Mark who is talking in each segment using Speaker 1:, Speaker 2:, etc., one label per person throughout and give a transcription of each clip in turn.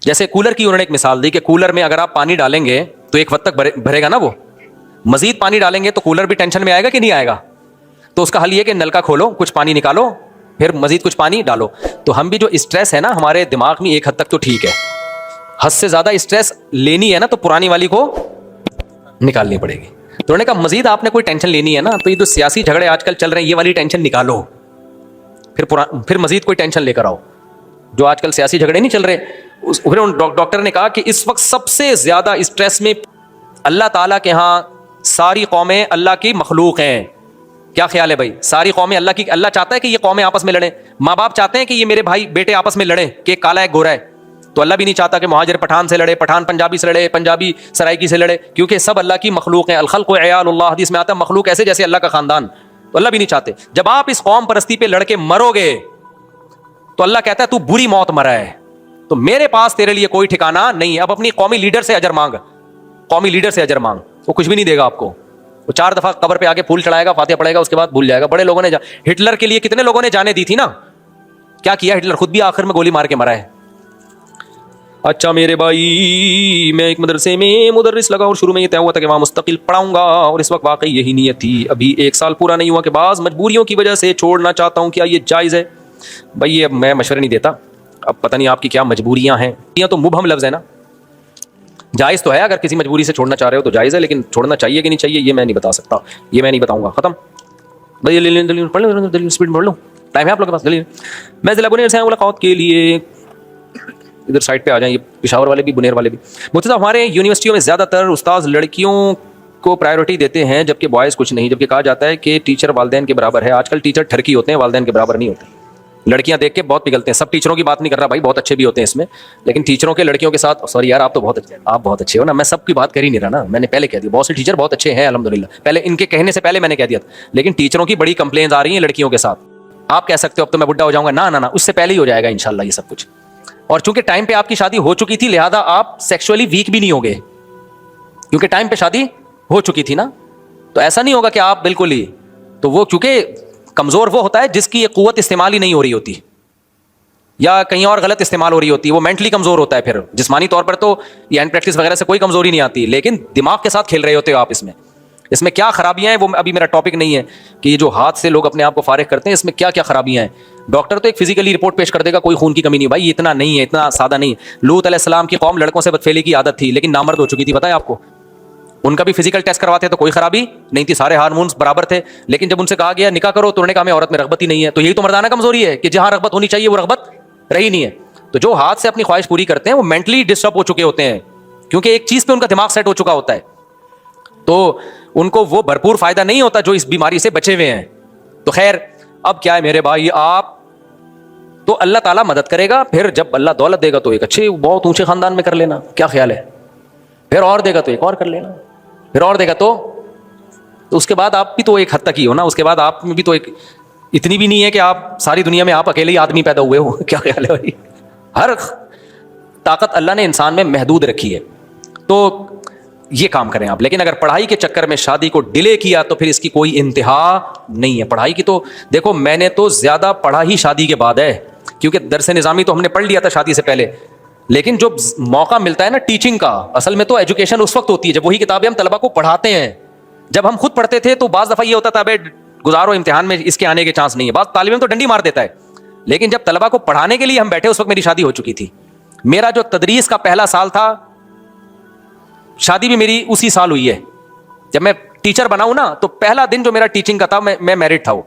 Speaker 1: جیسے کولر کی انہوں نے ایک مثال دی کہ کولر میں اگر آپ پانی ڈالیں گے تو ایک وقت تک بھرے گا نا، وہ مزید پانی ڈالیں گے تو کولر بھی ٹینشن میں آئے گا کہ نہیں آئے گا. تو اس کا حل یہ کہ نلکا کھولو، کچھ پانی نکالو، پھر مزید کچھ پانی ڈالو. تو ہم بھی جو اسٹریس ہے نا ہمارے دماغ میں ایک حد تک تو ٹھیک ہے، حد سے زیادہ اسٹریس لینی ہے نا تو پرانی والی کو نکالنی پڑے گی. تو انہوں نے کہا مزید آپ نے کوئی ٹینشن لینی ہے نا تو یہ جو سیاسی جھگڑے آج کل چل رہے ہیں یہ والی ٹینشن نکالو، پھر مزید کوئی ٹینشن لے کر آؤ. جو آج کل سیاسی جھگڑے نہیں چل رہے، پھر ڈاکٹر نے کہا کہ اس وقت سب سے زیادہ اسٹریس میں اللہ تعالیٰ کے ہاں ساری قومیں اللہ کی مخلوق ہیں. کیا خیال ہے بھائی؟ ساری قومیں اللہ کی. اللہ چاہتا ہے کہ یہ قومیں آپس میں لڑیں. ماں باپ چاہتے ہیں کہ یہ میرے بھائی بیٹے آپس میں لڑیں کہ کالا ہے گورا ہے. تو اللہ بھی نہیں چاہتا کہ مہاجر پٹھان سے لڑے، پٹھان پنجابی سے لڑے، پنجابی سرائکی سے لڑے، کیونکہ سب اللہ کی مخلوق ہیں. الخلق عیال اللہ، حدیث میں آتا ہے مخلوق ایسے جیسے اللہ کا خاندان. تو اللہ بھی نہیں چاہتے. جب آپ اس قوم پرستی پہ لڑ کے مرو گے تو اللہ کہتا ہے تو بری موت مرا ہے، تو میرے پاس تیرے لیے کوئی ٹھکانہ نہیں ہے. اب اپنی قومی لیڈر سے اجر مانگ، قومی لیڈر سے اجر مانگ، وہ کچھ بھی نہیں دے گا آپ کو. وہ 4 دفعہ قبر پہ آگے پھول چڑھائے گا، فاتحہ پڑھے گا، اس کے بعد بھول جائے گا. بڑے لوگوں نے ہٹلر کے لیے کتنے لوگوں نے جانے دی تھی نا، کیا کیا ہٹلر؟ خود بھی آخر میں گولی مار کے مرا ہے. اچھا میرے بھائی، میں ایک مدرسے میں مدرس لگا اور شروع میں یہ طے ہوا تھا کہ وہاں مستقل پڑھاؤں گا، اور اس وقت واقعی یہی نیت تھی. ابھی 1 سال پورا نہیں ہوا کہ بعض مجبوریوں کی وجہ سے چھوڑنا چاہتا ہوں. کیا یہ جائز ہے؟ بھائی یہ میں مشورے نہیں دیتا، اب پتہ نہیں آپ کی کیا مجبوریاں ہیں. یہ تو مبہم لفظ ہے نا. جائز تو ہے، اگر کسی مجبوری سے چھوڑنا چاہ رہے ہو تو جائز ہے، لیکن چھوڑنا چاہیے کہ نہیں چاہیے یہ میں نہیں بتا سکتا، یہ میں نہیں بتاؤں گا. ختم. بھائی دلیل پڑھ لو، دلیل اسپیڈ میں پڑھ لو، ٹائم ہے آپ لوگوں کے پاس. دلیل میں ضلع بنیر سے آیا ملاقات کے لیے. ادھر سائڈ پہ آ جائیں، یہ پشاور والے بھی بنیر والے بھی. مفتی صاحب ہمارے یونیورسٹیوں میں زیادہ تر استاذ لڑکیوں کو پرائیورٹی دیتے ہیں جبکہ بوائز کچھ نہیں، جبکہ کہا جاتا ہے کہ ٹیچر والدین کے برابر ہے. آج کل ٹیچر ٹھرکی ہوتے ہیں، والدین کے برابر نہیں ہوتے. لڑکیاں دیکھ کے بہت پگھلتے ہیں. سب ٹیچروں کی بات نہیں کر رہا بھائی، بہت اچھے بھی ہوتے ہیں اس میں، لیکن ٹیچروں کے لڑکیوں کے ساتھ سوری یار آپ تو بہت اچھے، آپ بہت اچھے ہو نا. میں سب کی بات کر ہی نہیں رہا نا، میں نے پہلے کہہ دیا بہت سے ٹیچر بہت اچھے ہیں الحمدللہ، پہلے ان کے کہنے سے پہلے میں نے کہہ دیا تھا. لیکن ٹیچروں کی بڑی کمپلینز آ رہی ہیں لڑکیوں کے ساتھ. آپ کہہ سکتے ہو اب تو میں بڈھا ہو جاؤں گا، نہ اس سے پہلے ہی ہو جائے گا انشاءاللہ یہ سب کچھ. اور چونکہ ٹائم پہ آپ کی شادی ہو چکی تھی لہذا آپ سیکشولی ویک بھی نہیں ہوگے، کیونکہ ٹائم پہ شادی ہو چکی تھی نا. تو ایسا نہیں ہوگا کہ آپ بالکل ہی، تو وہ چونکہ کمزور وہ ہوتا ہے جس کی یہ قوت استعمال ہی نہیں ہو رہی ہوتی یا کہیں اور غلط استعمال ہو رہی ہوتی ہے، وہ مینٹلی کمزور ہوتا ہے. پھر جسمانی طور پر تو یہ ہینڈ پریکٹس وغیرہ سے کوئی کمزوری نہیں آتی، لیکن دماغ کے ساتھ کھیل رہے ہوتے ہو آپ. اس میں کیا خرابیاں ہیں وہ ابھی میرا ٹاپک نہیں ہے کہ یہ جو ہاتھ سے لوگ اپنے آپ کو فارغ کرتے ہیں اس میں کیا کیا خرابیاں ہیں. ڈاکٹر تو ایک فزیکلی رپورٹ پیش کر دے گا کوئی خون کی کمی نہیں. بھائی اتنا نہیں ہے، اتنا سادہ نہیں. لوط علیہ السلام کی قوم لڑکوں سے بدفعلی کی عادت تھی لیکن نامرد ہو چکی تھی، پتہ ہے آپ کو. ان کا بھی فزیکل ٹیسٹ کرواتے تو کوئی خرابی نہیں تھی، سارے ہارمونس برابر تھے. لیکن جب ان سے کہا گیا نکاح کرو تو انہوں نے کہا میں عورت میں رغبت ہی نہیں ہے. تو یہی تو مردانہ کمزوری ہے کہ جہاں رغبت ہونی چاہیے وہ رغبت رہی نہیں ہے. تو جو ہاتھ سے اپنی خواہش پوری کرتے ہیں وہ مینٹلی ڈسٹرب ہو چکے ہوتے ہیں، کیونکہ ایک چیز پہ ان کا دماغ سیٹ ہو چکا ہوتا ہے. تو ان کو وہ بھرپور فائدہ نہیں ہوتا جو اس بیماری سے بچے ہوئے ہیں. تو خیر اب کیا ہے میرے بھائی، آپ تو اللہ تعالیٰ مدد کرے گا. پھر جب اللہ دولت دے گا تو ایک اچھے بہت اونچے خاندان میں کر لینا، کیا خیال ہے. پھر اور دے گا تو ایک اور کر لینا، پھر اور دے گا تو اس کے بعد آپ بھی تو ایک حد تک ہی ہو نا. اس کے بعد آپ میں بھی تو ایک اتنی بھی نہیں ہے کہ آپ ساری دنیا میں آپ اکیلے ہی آدمی پیدا ہوئے ہو. کیا خیال ہے بھائی. ہر طاقت اللہ نے انسان میں محدود رکھی ہے، تو یہ کام کریں آپ. لیکن اگر پڑھائی کے چکر میں شادی کو ڈیلے کیا تو پھر اس کی کوئی انتہا نہیں ہے. پڑھائی کی تو دیکھو میں نے تو زیادہ پڑھا ہی شادی کے بعد ہے، کیونکہ درس نظامی تو ہم نے پڑھ لیا تھا شادی سے پہلے. لیکن جو موقع ملتا ہے نا ٹیچنگ کا، اصل میں تو ایجوکیشن اس وقت ہوتی ہے جب وہی کتابیں ہم طلبہ کو پڑھاتے ہیں. جب ہم خود پڑھتے تھے تو بعض دفعہ یہ ہوتا تھا بھائی گزارو امتحان میں اس کے آنے کے چانس نہیں ہے. بعض طالب علم تو ڈنڈی مار دیتا ہے. لیکن جب طلبہ کو پڑھانے کے لیے ہم بیٹھے اس وقت میری شادی ہو چکی تھی. میرا جو تدریس کا پہلا سال تھا، شادی بھی میری اسی سال ہوئی ہے. جب میں ٹیچر بنا ہوں نا تو پہلا دن جو میرا ٹیچنگ کا تھا میں میرٹ تھا وہ.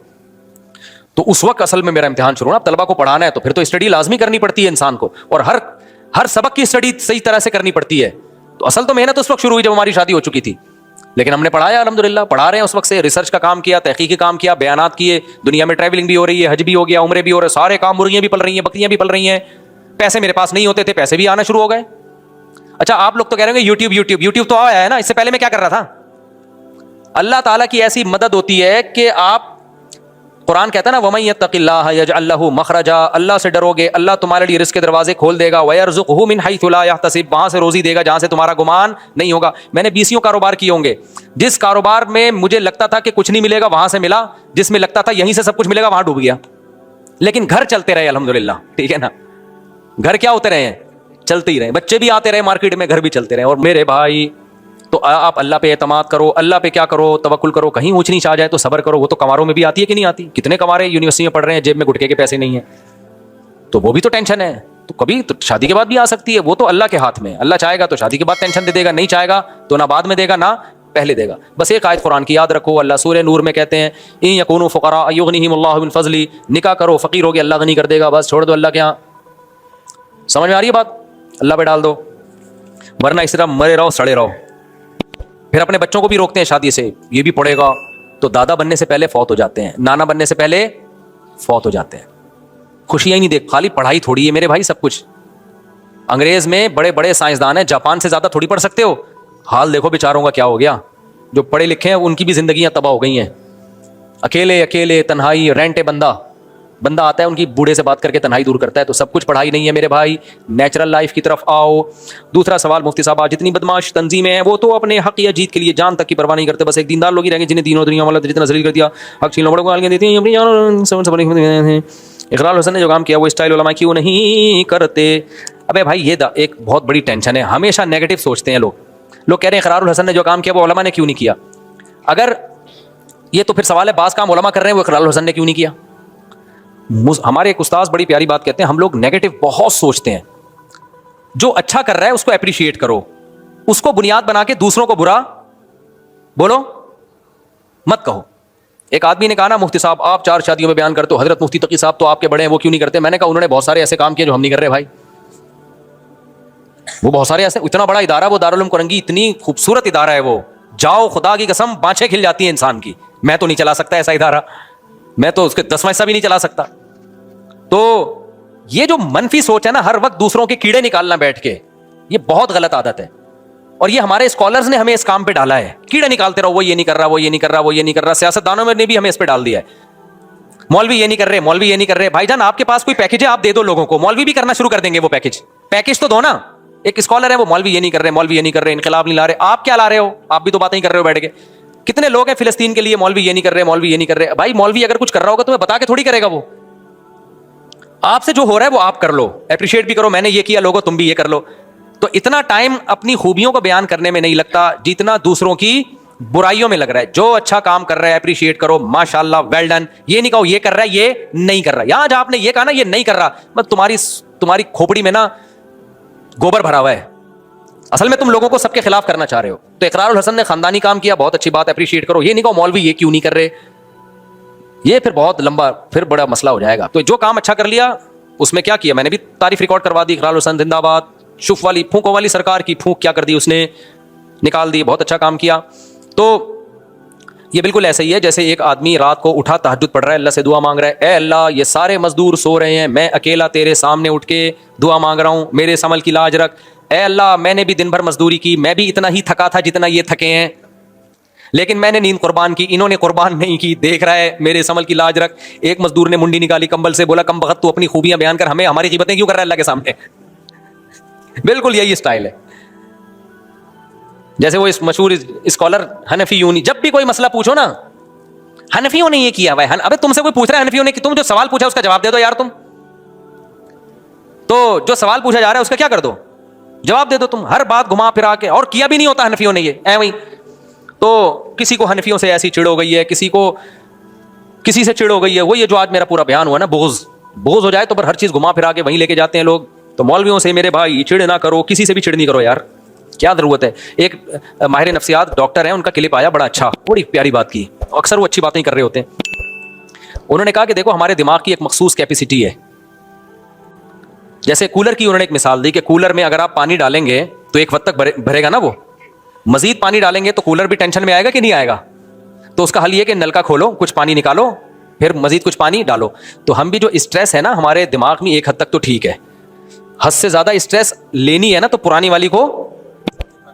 Speaker 1: تو اس وقت اصل میں میرا امتحان شروع ہونا. اب طلبہ کو پڑھانا ہے تو پھر تو اسٹڈی لازمی کرنی پڑتی ہے انسان کو، اور ہر سبق کی اسٹڈی صحیح طرح سے کرنی پڑتی ہے. تو اصل تو محنت اس وقت شروع ہوئی جب ہماری شادی ہو چکی تھی. لیکن ہم نے پڑھایا الحمدللہ، پڑھا رہے ہیں اس وقت سے. ریسرچ کا کام کیا، تحقیقی کام کیا، بیانات کیے. دنیا میں ٹریولنگ بھی ہو رہی ہے، حج بھی ہو گیا، عمرے بھی ہو رہے، سارے کام. مرغیاں بھی پل رہی ہیں، بکریاں بھی پل رہی ہیں. پیسے میرے پاس نہیں ہوتے تھے، پیسے بھی آنا شروع ہو گئے. اچھا آپ لوگ تو کہہ رہے ہیں یوٹیوب تو آیا ہے نا، اس سے پہلے میں کیا کر رہا تھا. اللہ تعالیٰ کی ایسی مدد ہوتی ہے کہ آپ، قرآن کہتا ہے نا وَمَن يَتَّقِ اللَّهَ يَجْعَل لَهُ مَخْرَجًا، اللہ سے ڈرو گے اللہ تمہارے لیے رزق کے دروازے کھول دے گا. وَيَرْزُقْهُ مِنْ حَيْثُ لَا يَحْتَسِبُ، وہاں سے روزی دے گا جہاں سے تمہارا گمان نہیں ہوگا. میں نے 20 کاروبار کیے ہوں گے. جس کاروبار میں مجھے لگتا تھا کہ کچھ نہیں ملے گا وہاں سے ملا، جس میں لگتا تھا یہیں سے سب کچھ ملے گا وہاں ڈوب گیا. لیکن گھر چلتے رہے الحمدللہ. ٹھیک ہے نا، گھر کیا ہوتے رہے ہیں، چلتے ہی رہیں, بچے بھی آتے رہے مارکیٹ میں, گھر بھی چلتے رہیں. اور میرے بھائی تو آپ اللہ پہ اعتماد کرو, اللہ پہ کیا کرو, توکل کرو. کہیں اونچ نیچ آ جائے تو صبر کرو. وہ تو کنواروں میں بھی آتی ہے کہ نہیں آتی؟ کتنے کنوارے یونیورسٹی میں پڑھ رہے ہیں, جیب میں گٹکے کے پیسے نہیں ہیں, تو وہ بھی تو ٹینشن ہے. تو کبھی تو شادی کے بعد بھی آ سکتی ہے, وہ تو اللہ کے ہاتھ میں. اللہ چاہے گا تو شادی کے بعد ٹینشن دے دے گا, نہیں چاہے گا تو نہ بعد میں دے گا نہ پہلے دے گا. بس ایک آیت قرآن کی یاد رکھو, اللہ سورہ نور میں کہتے ہیں ان یکونوا فقراء یغنیہم اللہ من فضلہ, نکاح کرو فقیر ہو گیا اللہ غنی کر دے گا, بس چھوڑ دو اللہ کے یہاں. سمجھ میں آ رہی ہے بات؟ اللہ پہ ڈال دو, ورنہ اس طرح مرے رہو سڑے رہو. پھر اپنے بچوں کو بھی روکتے ہیں شادی سے, یہ بھی پڑھے گا, تو دادا بننے سے پہلے فوت ہو جاتے ہیں, نانا بننے سے پہلے فوت ہو جاتے ہیں. خوشیاں ہی نہیں دیکھ, خالی پڑھائی تھوڑی ہے میرے بھائی سب کچھ. انگریز میں بڑے بڑے سائنسدان ہیں, جاپان سے زیادہ تھوڑی پڑھ سکتے ہو. حال دیکھو بیچاروں کا کیا ہو گیا, جو پڑھے لکھے ہیں ان کی بھی زندگیاں تباہ ہو گئی ہیں. اکیلے اکیلے تنہائی, رینٹ بندہ آتا ہے ان کی بوڑھے سے بات کر کے تنہائی دور کرتا ہے. تو سب کچھ پڑھائی نہیں ہے میرے بھائی, نیچرل لائف کی طرف آؤ. دوسرا سوال مفتی صاحب, آج جتنی بدماش تنظیمیں ہیں وہ تو اپنے حق یا جیت کے لیے جان تک کی پرواہ نہیں کرتے, بس ایک دیندار لوگ ہی رہیں گے جنہیں دین و دنیا والا جتنا ذلیل کر دیا, حق چھین لوگوں کو گالیاں دیتی ہیں اپنی جان. اقرار حسن نے جو کام کیا وہ اسٹائل علماء کیوں نہیں کرتے؟ ابے بھائی یہ ایک بہت بڑی ٹینشن ہے, ہمیشہ نیگیٹو سوچتے ہیں لوگ. لوگ کہہ رہے ہیں اقرار الحسن نے جو کام کیا وہ علماء نے کیوں نہیں کیا. اگر یہ تو پھر سوال ہے, بعض کام علماء کر رہے ہیں وہ اقرار الحسن نے کیوں نہیں کیا. ہمارے ایک استاذ بڑی پیاری بات کہتے ہیں, ہم لوگ نیگیٹو بہت سوچتے ہیں. جو اچھا کر رہا ہے اس کو اپریشیٹ کرو, اس کو بنیاد بنا کے دوسروں کو برا بولو مت کہو. ایک آدمی نے کہا نا مفتی صاحب آپ 4 شادیوں میں بیان کرتے ہو, حضرت مفتی تقی صاحب تو آپ کے بڑے ہیں وہ کیوں نہیں کرتے؟ میں نے کہا انہوں نے بہت سارے ایسے کام کیے جو ہم نہیں کر رہے بھائی. وہ بہت سارے ایسے, اتنا بڑا ادارہ وہ دارالعلوم کرنگی, اتنی خوبصورت ادارہ ہے وہ, جاؤ خدا کی قسم بانچیں کھل جاتی ہیں انسان کی. میں تو نہیں چلا سکتا ایسا ادارہ, میں تو اس کے 10واں حصہ بھی نہیں چلا سکتا. تو یہ جو منفی سوچ ہے نا, ہر وقت دوسروں کے کیڑے نکالنا بیٹھ کے, یہ بہت غلط عادت ہے. اور یہ ہمارے اسکالرز نے ہمیں اس کام پہ ڈالا ہے, کیڑے نکالتے رہو, وہ یہ نہیں کر رہا, وہ یہ نہیں کر رہا, وہ یہ نہیں کر رہا. سیاستدانوں نے بھی ہمیں اس پہ ڈال دیا ہے, مولوی یہ نہیں کر رہے, مولوی یہ نہیں کر رہے. بھائی جان آپ کے پاس کوئی پیکج ہے آپ دے دو لوگوں کو, مولوی بھی کرنا شروع کر دیں گے. وہ پیکج تو دو نا. ایک اسکالر ہے وہ مولوی یہ نہیں کر رہے, مولوی یہ نہیں کر رہے, انقلاب نہیں لا رہے. آپ کیا لا رہے ہو؟ آپ بھی تو باتیں ہی کر رہے ہو بیٹھ کے. کتنے لوگ ہیں فلسطین کے لیے, مولوی یہ نہیں کر رہے, مولوی یہ نہیں کر رہے. بھائی مولوی اگر کچھ کر رہا ہوگا تمہیں بتا کے تھوڑی کرے گا, وہ آپ سے جو ہو رہا ہے وہ آپ کر لو, اپریشیٹ بھی کرو, میں نے یہ کیا لوگوں تم بھی یہ کر لو. تو اتنا ٹائم اپنی خوبیوں کو بیان کرنے میں نہیں لگتا جتنا دوسروں کی برائیوں میں لگ رہا ہے. جو اچھا کام کر رہا ہے اپریشیٹ کرو, ماشاءاللہ ویل ڈن. یہ نہیں کہو یہ کر رہا ہے یہ نہیں کر رہا. یہاں جہاں آپ نے یہ کہا نا یہ نہیں کر رہا, بس تمہاری کھوپڑی میں نا گوبر بھرا ہوا ہے. اصل میں تم لوگوں کو سب کے خلاف کرنا چاہ رہے ہو. تو اقرار الحسن نے خاندانی کام کیا, بہت اچھی بات, اپریشیٹ کرو. یہ نہیں کہو مولوی یہ کیوں نہیں کر رہے, یہ پھر بہت لمبا پھر بڑا مسئلہ ہو جائے گا. تو جو کام اچھا کر لیا اس میں کیا کیا, میں نے بھی تعریف ریکارڈ کروا دی. اقرار الحسن زندہ باد. شف والی پھونکوں والی سرکار کی پھونک کیا کر دی اس نے, نکال دی, بہت اچھا کام کیا. تو یہ بالکل ایسا ہی ہے جیسے ایک آدمی رات کو اٹھا تہجد پڑھ رہا ہے, اللہ سے دعا مانگ رہا ہے, اے اللہ یہ سارے مزدور سو رہے ہیں, میں اکیلا تیرے سامنے اٹھ کے دعا مانگ رہا ہوں, میرے اس عمل کی لاج رکھ. اے اللہ میں نے بھی دن بھر مزدوری کی, میں بھی اتنا ہی تھکا تھا جتنا یہ تھکے ہیں, لیکن میں نے نیند قربان کی, انہوں نے قربان نہیں کی, دیکھ رہا ہے میرے اس عمل کی لاج رکھ. ایک مزدور نے منڈی نکالی کمبل سے, بولا کم بخت تو اپنی خوبیاں بیان کر, ہمیں ہماری غیبتیں کیوں کر رہا ہے اللہ کے سامنے. بالکل یہی اسٹائل ہے. جیسے وہ اس مشہور اسکالر حنفیوں نے, جب بھی کوئی مسئلہ پوچھو نا, حنفیوں نے یہ کیا بھائی, ابے تم سے کوئی پوچھ رہا ہے حنفیوں نے, کہ تم جو سوال پوچھا اس کا جواب دے دو یار. تم تو جو سوال پوچھا جا رہا ہے اس کا کیا کر دو, جواب دے دو. تم ہر بات گھما پھرا کے, اور کیا بھی نہیں ہوتا حنفیوں نے یہ ایویں. تو کسی کو حنفیوں سے ایسی چڑ ہو گئی ہے, کسی سے چڑ ہو گئی ہے. وہ یہ جو آج میرا پورا بیان ہوا نا, بغض ہو جائے تو پر ہر چیز گھما پھرا کے وہیں لے کے جاتے ہیں لوگ. تو مولویوں سے میرے بھائی چڑ نہ کرو, کسی سے بھی چڑ نہیں کرو یار, کیا ضرورت ہے. ایک ماہر نفسیات ڈاکٹر ہیں, ان کا کلپ آیا بڑا اچھا, بڑی پیاری بات کی. اکثر وہ اچھی باتیں کر رہے ہوتے ہیں. انہوں نے کہا کہ دیکھو ہمارے دماغ کی ایک مخصوص کیپیسٹی ہے. جیسے کولر کی انہوں نے ایک مثال دی کہ کولر میں اگر آپ پانی ڈالیں گے تو ایک وقت تک بھرے گا نا, وہ مزید پانی ڈالیں گے تو کولر بھی ٹینشن میں آئے گا کہ نہیں آئے گا. تو اس کا حل یہ کہ نلکا کھولو, کچھ پانی نکالو, پھر مزید کچھ پانی ڈالو. تو ہم بھی جو اسٹریس ہے نا ہمارے دماغ میں ایک حد تک تو ٹھیک ہے, حد سے زیادہ اسٹریس لینی ہے نا تو پرانی والی کو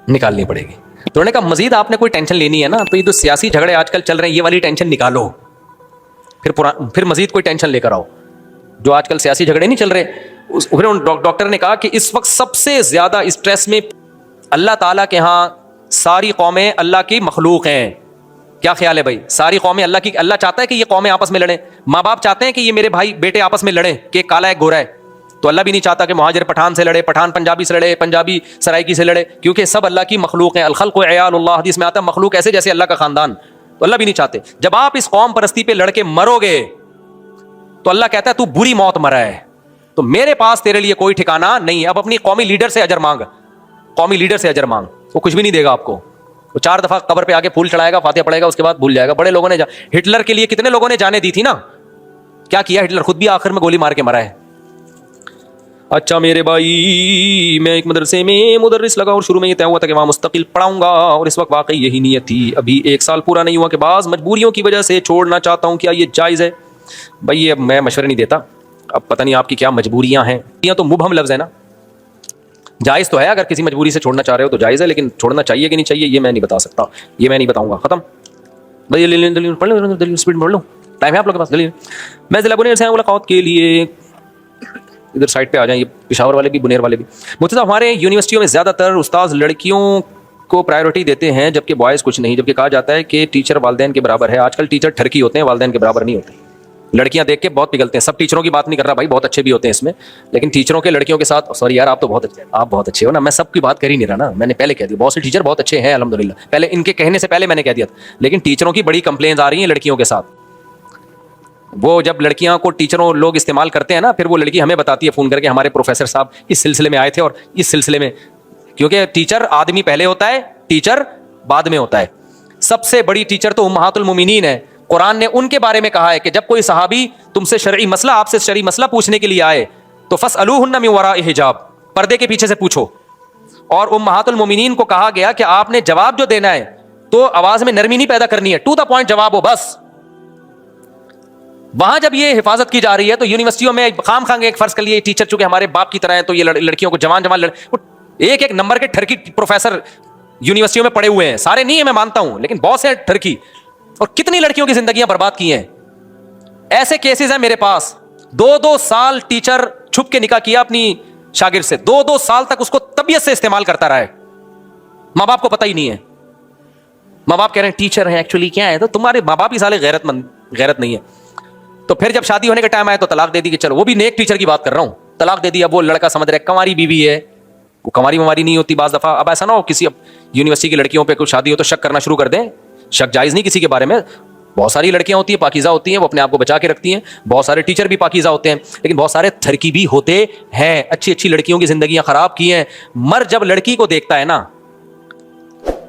Speaker 1: نکالنی پڑے گی. تو انہوں نے کہا مزید آپ نے کوئی ٹینشن لینی ہے نا تو یہ جو سیاسی جھگڑے آج کل چل رہے ہیں یہ والی ٹینشن نکالو, پھر مزید کوئی ٹینشن لے کر آؤ. جو آج کل سیاسی جھگڑے نہیں چل رہے, پھر ڈاکٹر نے کہا کہ اس وقت سب سے زیادہ اسٹریس میں اللہ تعالیٰ کے ہاں ساری قومیں اللہ کی مخلوق ہیں. کیا خیال ہے بھائی, ساری قومیں اللہ کی, اللہ چاہتا ہے کہ یہ قومیں آپس میں لڑیں. ماں باپ چاہتے ہیں کہ یہ میرے بھائی بیٹے آپس میں لڑیں کہ ایک کالا ایک گورا ہے, تو اللہ بھی نہیں چاہتا کہ مہاجر پٹھان سے لڑے, پٹھان پنجابی سے لڑے, پنجابی سرائکی سے لڑے, کیونکہ سب اللہ کی مخلوق ہیں. الخلق عیال اللہ, حدیث میں آتا ہے مخلوق ایسے جیسے اللہ کا خاندان. تو اللہ بھی نہیں چاہتے. جب آپ اس قوم پرستی پہ لڑ کے مرو گے تو اللہ کہتا ہے تو بری موت مرا ہے, تو میرے پاس تیرے لیے کوئی ٹھکانہ نہیں ہے. اب اپنی قومی لیڈر سے اجر مانگ, قومی لیڈر سے اجر مانگ, وہ کچھ بھی نہیں دے گا آپ کو. وہ 4 دفعہ قبر پہ آ کے پھول چڑھائے گا, فاتحہ پڑھے گا, اس کے بعد بھول جائے گا. بڑے لوگوں نے ہٹلر کے لیے کتنے لوگوں نے جانے دی تھی نا, کیا کیا ہٹلر, خود بھی آخر میں گولی مار کے مرا ہے. اچھا میرے بھائی, میں ایک مدرسے میں مدرس لگا اور شروع میں یہ طے ہوا تھا کہ وہاں مستقل پڑھاؤں گا, اور اس وقت واقعی یہی نیت تھی. ابھی 1 سال پورا نہیں ہوا کہ بعض مجبوریوں کی وجہ سے چھوڑنا چاہتا ہوں, کیا یہ جائز ہے؟ بھائی یہ میں مشورے نہیں دیتا, اب پتہ نہیں آپ کی کیا مجبوریاں ہیں. یہ تو مبہم لفظ ہے نا, جائز تو ہے, اگر کسی مجبوری سے چھوڑنا چاہ رہے ہو تو جائز ہے, لیکن چھوڑنا چاہیے کہ نہیں چاہیے یہ میں نہیں بتا سکتا, یہ میں نہیں بتاؤں گا. ختم بھائی, دلیل پڑھ لو, دلیل اسپیڈ میں پڑھ لو, ٹائم ہے آپ لوگوں کے پاس. دلیل, میں ضلع بنیر سے ہوں ملاقات کے لیے. ادھر سائڈ پہ آ جائیں, یہ پشاور والے بھی بنیر والے بھی. مفتی صاحب, ہمارے یونیورسٹیوں میں زیادہ تر استاذ لڑکیوں کو پرائیورٹی دیتے ہیں جبکہ بوائز کچھ نہیں, جبکہ کہا جاتا ہے کہ ٹیچر والدین کے برابر ہے. آج کل ٹیچر ٹھرکی ہوتے ہیں, والدین کے برابر نہیں ہوتے. لڑکیاں دیکھ کے بہت پگھلتے ہیں. سب ٹیچروں کی بات نہیں کر رہا بھائی, بہت اچھے بھی ہوتے ہیں اس میں, لیکن ٹیچروں کے لڑکیوں کے ساتھ, سوری یار آپ تو بہت اچھے, آپ بہت اچھے ہو نا, میں سب کی بات کر ہی نہیں رہا نا, میں نے پہلے کہہ دیا بہت سے ٹیچر بہت اچھے ہیں الحمدللہ, پہلے ان کے کہنے سے پہلے میں نے کہہ دیا تھا. لیکن ٹیچروں کی بڑی کمپلینز آ رہی ہیں لڑکیوں کے ساتھ. وہ جب لڑکیاں کو ٹیچروں لوگ استعمال کرتے ہیں نا, پھر وہ لڑکی ہمیں بتاتی ہے فون کر کے ہمارے پروفیسر صاحب اس سلسلے میں آئے تھے اور اس سلسلے میں, کیونکہ ٹیچر آدمی پہلے ہوتا ہے, ٹیچر بعد میں ہوتا ہے. سب سے بڑی ٹیچر تو امہات المومنین ہے. قرآن نے ان کے بارے میں کہا ہے کہ جب کوئی صحابی تم سے شرعی مسئلہ, آپ سے شرعی مسئلہ پوچھنے کے لیے آئے تو فاسألوہن من وراء حجاب, پردے کے پیچھے سے پوچھو. اور امہات المومنین کو کہا گیا کہ آپ نے جواب جو دینا ہے تو آواز میں نرمی نہیں پیدا کرنی ہے, ٹو دا پوائنٹ جواب ہو بس. وہاں جب یہ حفاظت کی جا رہی ہے تو یونیورسٹیوں میں خام خواہ ایک فرض کر لیے ٹیچر چونکہ ہمارے باپ کی طرح ہیں, تو یہ لڑکیوں کو جوان ایک ایک نمبر کے ٹھرکی پروفیسر یونیورسٹیوں میں پڑے ہوئے ہیں. سارے نہیں ہیں میں مانتا ہوں, لیکن بہت سے ٹھرکی, اور کتنی لڑکیوں کی زندگیاں برباد کی ہیں. ایسے کیسز ہیں میرے پاس, 2 سال ٹیچر چھپ کے نکاح کیا اپنی شاگرد سے, 2 سال تک اس کو طبیعت سے استعمال کرتا رہا ہے, ماں باپ کو پتہ ہی نہیں ہے. ماں باپ کہہ رہے ہیں ٹیچر ہیں, ایکچولی کیا ہے, تو تمہارے ماں باپ ہی سالے غیرت نہیں ہے. تو پھر جب شادی ہونے کا ٹائم آیا تو طلاق دے دی, کہ چلو وہ بھی نیک ٹیچر کی بات کر رہا ہوں, طلاق دے دی. اب وہ لڑکا سمجھ رہا ہے کنواری بیوی ہے, وہ کنواری مماری نہیں ہوتی بعض دفعہ. اب ایسا نہ ہو کسی یونیورسٹی کی لڑکیوں پہ کچھ شادی ہو تو شک کرنا شروع کر دیں. شک جائز نہیں کسی کے بارے میں. بہت ساری لڑکیاں ہوتی ہیں پاکیزہ ہوتی ہیں, وہ اپنے آپ کو بچا کے رکھتی ہیں. بہت سارے ٹیچر بھی پاکیزہ ہوتے ہیں, لیکن بہت سارے تھرکی بھی ہوتے ہیں. اچھی اچھی لڑکیوں کی زندگیاں خراب کی ہیں. مر جب لڑکی کو دیکھتا ہے نا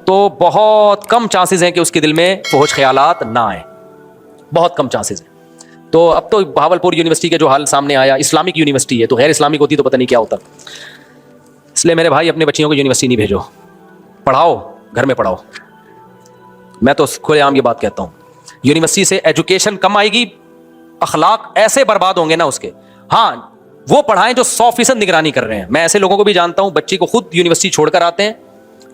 Speaker 1: تو بہت کم چانسز ہیں کہ اس کے دل میں فحش خیالات نہ آئیں, بہت کم چانسز ہیں. تو اب تو بہاولپور یونیورسٹی کے جو حال سامنے آیا, اسلامک یونیورسٹی ہے, تو غیر اسلامک ہوتی تو پتہ نہیں کیا ہوتا. اس لیے میرے بھائی اپنے بچیوں کو یونیورسٹی نہیں بھیجو, پڑھاؤ, گھر میں پڑھاؤ. میں تو کھلے عام یہ بات کہتا ہوں, یونیورسٹی سے ایجوکیشن کم آئے گی, اخلاق ایسے برباد ہوں گے نا اس کے. ہاں وہ پڑھائیں جو 100% نگرانی کر رہے ہیں. میں ایسے لوگوں کو بھی جانتا ہوں, بچی کو خود یونیورسٹی چھوڑ کر آتے ہیں,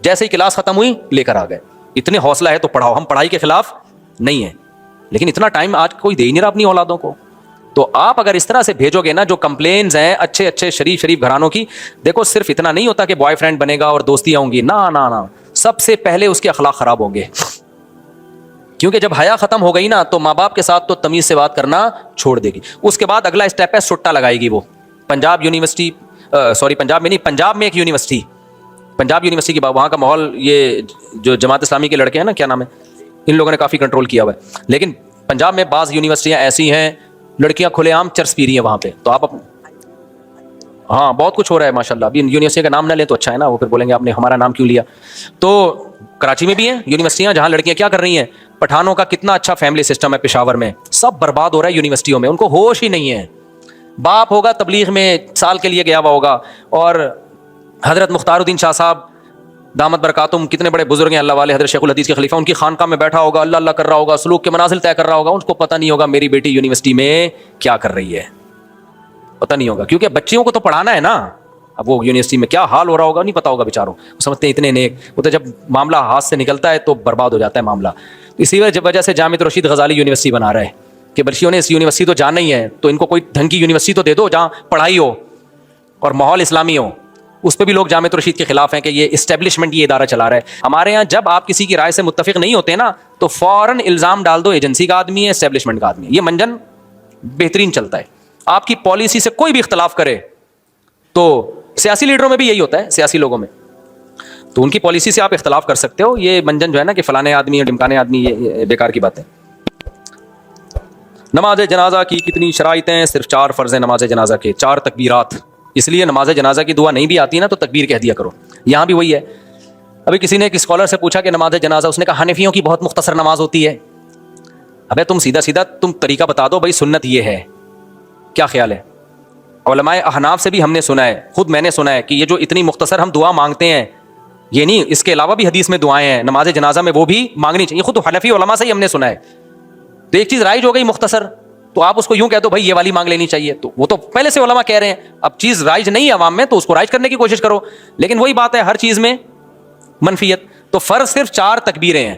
Speaker 1: جیسے ہی کلاس ختم ہوئی لے کر آ گئے. اتنے حوصلہ ہے تو پڑھاؤ, ہم پڑھائی کے خلاف نہیں ہیں, لیکن اتنا ٹائم آج کوئی دے ہی نہیں رہا اپنی اولادوں کو. تو آپ اگر اس طرح سے بھیجو گے نا, جو کمپلینز ہیں اچھے اچھے شریف گھرانوں کی, دیکھو صرف اتنا نہیں ہوتا کہ بوائے فرینڈ بنے گا اور دوستیاں ہوں گی, نہ, سب سے پہلے اس کے اخلاق خراب ہوں گے. کیونکہ جب حیا ختم ہو گئی نا تو ماں باپ کے ساتھ تو تمیز سے بات کرنا چھوڑ دے گی. اس کے بعد اگلا اسٹیپ ہے سٹا لگائے گی. وہ پنجاب یونیورسٹی, پنجاب میں نہیں, پنجاب میں ایک یونیورسٹی, پنجاب یونیورسٹی کی, وہاں کا ماحول, یہ جو جماعت اسلامی کے لڑکے ہیں نا, کیا نام ہے, ان لوگوں نے کافی کنٹرول کیا ہوا ہے. لیکن پنجاب میں بعض یونیورسٹیاں ایسی ہیں, لڑکیاں کھلے عام چرس پی رہی ہیں وہاں پہ. تو آپ ہاں بہت کچھ ہو رہا ہے ماشاء اللہ. ابھی یونیورسٹی کا نام نہ لیں تو اچھا ہے نا, وہ پھر بولیں گے آپ نے ہمارا نام کیوں لیا. تو کراچی میں بھی ہیں یونیورسٹیاں جہاں لڑکیاں کیا کر رہی ہیں, پٹھانوں کا کتنا اچھا فیملی سسٹم ہے پشاور میں, سب برباد ہو رہا ہے یونیورسٹیوں میں. ان کو ہوش ہی نہیں ہے. باپ ہوگا تبلیغ میں سال کے لیے گیا ہوا ہوگا, اور حضرت مختار الدین شاہ صاحب دامت برکاتہم, کتنے بڑے بزرگ ہیں اللہ والے, حضرت شیخ الحدیث کے خلیفہ, ان کی خانقاہ میں بیٹھا ہوگا, اللہ اللہ کر رہا ہوگا, سلوک کے منازل طے کر رہا ہوگا. ان کو پتہ نہیں ہوگا میری بیٹی یونیورسٹی میں کیا کر رہی ہے, پتہ نہیں ہوگا, کیونکہ بچیوں کو تو پڑھانا ہے نا. اب وہ یونیورسٹی میں کیا حال ہو رہا ہوگا نہیں پتا ہوگا بیچاروں, سمجھتے ہیں اتنے نیک. وہ تو جب معاملہ ہاتھ سے نکلتا ہے تو برباد ہو جاتا ہے معاملہ. اسی وجہ سے جامعہ رشید غزالی یونیورسٹی بنا رہا ہے کہ بچیوں نے اس یونیورسٹی تو جانا ہی ہے, تو ان کو کوئی ڈھنگ کی یونیورسٹی تو دے دو جہاں پڑھائی ہو اور ماحول اسلامی ہو. اس پہ بھی لوگ جامعہ رشید کے خلاف ہیں کہ یہ اسٹیبلشمنٹ یہ ادارہ چلا رہا ہے. ہمارے یہاں جب آپ کسی کی رائے سے متفق نہیں ہوتے نا تو فوراً الزام ڈال دو ایجنسی کا آدمی ہے, اسٹیبلشمنٹ کا آدمی ہے. یہ منجن بہترین چلتا ہے. آپ کی پالیسی سے کوئی بھی اختلاف کرے تو سیاسی لیڈروں میں بھی یہی ہوتا ہے, سیاسی لوگوں میں. تو ان کی پالیسی سے آپ اختلاف کر سکتے ہو, یہ منجن جو ہے نا کہ فلانے آدمی اور ڈمکانے آدمی, یہ بیکار کی بات ہے. نماز جنازہ کی کتنی شرائط ہیں؟ صرف 4 فرض ہیں نماز جنازہ کے, 4 تکبیرات. اس لیے نماز جنازہ کی دعا نہیں بھی آتی نا تو تکبیر کہہ دیا کرو. یہاں بھی وہی ہے. ابھی کسی نے ایک اسکالر سے پوچھا کہ نماز جنازہ, اس نے کہا حنفیوں کی بہت مختصر نماز ہوتی ہے. ابے تم سیدھا سیدھا تم طریقہ بتا دو بھائی, سنت یہ ہے, کیا خیال ہے؟ علماء احناف سے بھی ہم نے سنا ہے, خود میں نے سنا ہے کہ یہ جو اتنی مختصر ہم دعا مانگتے ہیں, یہ نہیں, اس کے علاوہ بھی حدیث میں دعائیں ہیں نماز جنازہ میں, وہ بھی مانگنی چاہیے. خود حنفی علماء سے ہی ہم نے سنا ہے. تو ایک چیز رائج ہو گئی مختصر, تو آپ اس کو یوں کہہ دو بھائی یہ والی مانگ لینی چاہیے, تو وہ تو پہلے سے علماء کہہ رہے ہیں. اب چیز رائج نہیں ہے عوام میں تو اس کو رائج کرنے کی کوشش کرو, لیکن وہی بات ہے ہر چیز میں منفیت. تو فرض صرف 4 تکبیریں ہیں,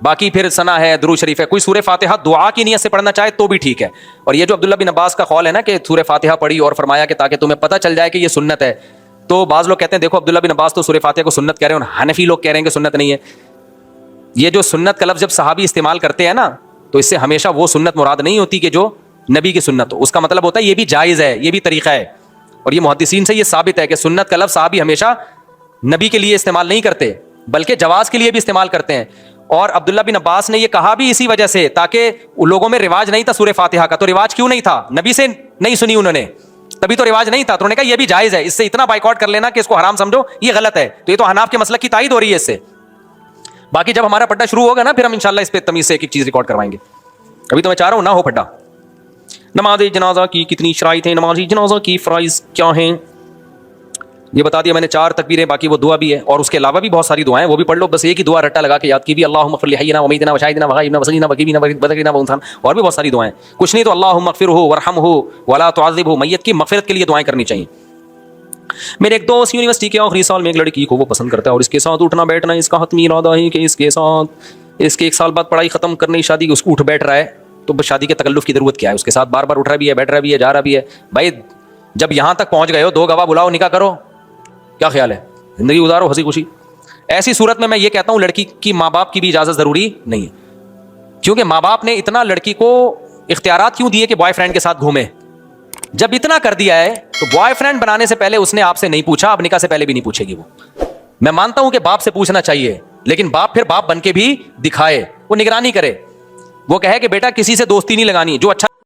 Speaker 1: باقی پھر ثنا ہے, درود شریف ہے. کوئی سورہ فاتحہ دعا کی نیت سے پڑھنا چاہے تو بھی ٹھیک ہے. اور یہ جو عبداللہ بن عباس کا قول ہے نا کہ سورہ فاتحہ پڑھی اور فرمایا کہ تاکہ تمہیں پتہ چل جائے کہ یہ سنت ہے, تو بعض لوگ کہتے ہیں دیکھو عبداللہ بن عباس تو سورہ فاتحہ کو سنت کہہ رہے ہیں اور حنفی لوگ کہہ رہے ہیں کہ سنت نہیں ہے. یہ جو سنت کا لفظ جب صحابی استعمال کرتے ہیں نا, تو اس سے ہمیشہ وہ سنت مراد نہیں ہوتی کہ جو نبی کی سنت ہو. اس کا مطلب ہوتا ہے یہ بھی جائز ہے, یہ بھی طریقہ ہے. اور یہ محدثین سے یہ ثابت ہے کہ سنت کا لفظ صحابی ہمیشہ نبی کے لیے استعمال نہیں کرتے بلکہ جواز کے لیے بھی استعمال کرتے ہیں. اور عبداللہ بن عباس نے یہ کہا بھی اسی وجہ سے, تاکہ لوگوں میں رواج نہیں تھا سورہ فاتحہ کا. تو رواج کیوں نہیں تھا؟ نبی سے نہیں سنی انہوں نے, تبھی تو رواج نہیں تھا. تو انہوں نے کہا یہ بھی جائز ہے, اس سے اتنا بائیکاٹ کر لینا کہ اس کو حرام سمجھو, یہ غلط ہے. تو یہ تو حناف کے مسلک کی تائید ہو رہی ہے اس سے. باقی جب ہمارا پڈا شروع ہوگا نا پھر ہم انشاءاللہ اس پہ تمیز سے ایک ایک چیز ریکارڈ کروائیں گے. ابھی تو میں چاہ رہا ہوں نہ ہو پڈا. نماز جنازہ کی کتنی شرائط ہیں؟ نماز جنازہ کی فرائض کیا ہیں یہ بتا دیا میں نے. 4 تکبیریں, باقی وہ دعا بھی ہے, اور اس کے علاوہ بھی بہت ساری دعائیں, وہ بھی پڑھ لو. بس ایک ہی دعا رٹا لگا کے یاد کی بھی, اللہم اغفر لحینا ومیتنا وشاہدنا وغائبنا وصغیرنا وکبیرنا وذکرنا وانثانا, اور بھی بہت ساری دعائیں. کچھ نہیں تو اللہم اغفرہ وارحمہ ولا تعذبہ, میت کی مغفرت کے لیے دعائیں کرنی چاہیے. میرے ایک دوست یونیورسٹی کے آخری سال میں ایک لڑکی کو وہ پسند کرتا ہے اور اس کے ساتھ اٹھنا بیٹھنا اس کا حتمی ارادہ ہے کہ اس کے ساتھ اس کے 1 سال بعد پڑھائی ختم کرنے کی شادی, اس کو اٹھ بیٹھ رہا ہے. تو بس شادی کے تکلف کی ضرورت کیا ہے؟ اس کے ساتھ بار بار اٹھ رہا بھی ہے, بیٹھ رہا بھی ہے, جا رہا بھی ہے. بھائی جب یہاں تک پہنچ گئے ہو 2 گواہ بلاؤ, نکاح کرو. کیا خیال ہے؟ زندگی گزارو ہنسی خوشی. ایسی صورت میں یہ کہتا ہوں لڑکی کی ماں باپ کی بھی اجازت ضروری نہیں ہے, کیونکہ ماں باپ نے اتنا لڑکی کو اختیارات کیوں دیے کہ بوائے فرینڈ کے ساتھ گھومے؟ جب اتنا کر دیا ہے تو بوائے فرینڈ بنانے سے پہلے اس نے آپ سے نہیں پوچھا, اب نکاح سے پہلے بھی نہیں پوچھے گی وہ. میں مانتا ہوں کہ باپ سے پوچھنا چاہیے, لیکن باپ پھر باپ بن کے بھی دکھائے, وہ نگرانی کرے, وہ کہے کہ بیٹا کسی سے دوستی نہیں لگانی, جو اچھا